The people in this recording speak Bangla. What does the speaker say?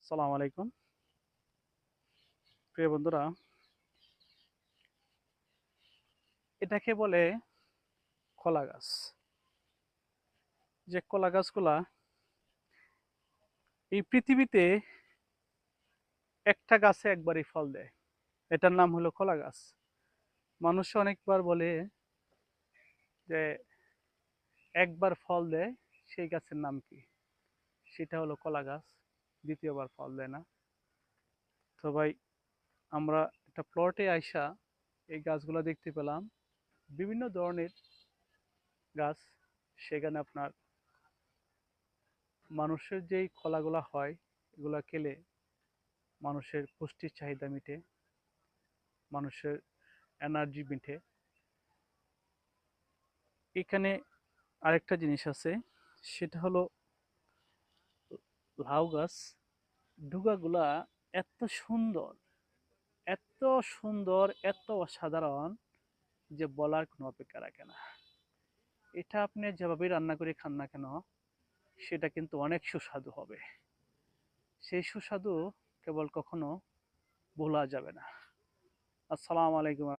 সালাম আলাইকুম প্রিয় বন্ধুরা, এটাকে বলে কলা গাছ। যে কলা গাছগুলা এই পৃথিবীতে একটা গাছে একবারই ফল দেয়, এটার নাম হলো কলা গাছ। মানুষ অনেকবার বলে যে একবার ফল দেয় সেই গাছের নাম কি, সেটা হলো কলা গাছ। দ্বিতীয়বার ফল দেয় না। তো ভাই, আমরা একটা প্লটে আইসা এই গাছগুলা দেখতে পেলাম, বিভিন্ন ধরনের গাছ। সেখানে আপনার মানুষের যেই কলাগুলা হয়, এগুলা খেলে মানুষের পুষ্টির চাহিদা মিটে, মানুষের এনার্জি মিটে। এখানে আরেকটা জিনিস আছে, সেটা হলো লাউ গাছ। ডুগাগুলা এত সুন্দর, এত সুন্দর, এত অসাধারণ যে বলার কোনো অপেক্ষা রাখে না। এটা আপনি যেভাবে রান্না করে খান না কেন, সেটা কিন্তু অনেক সুস্বাদু হবে। সেই সুস্বাদু কেবল কখনো ভোলা যাবে না। আসসালামু আলাইকুম।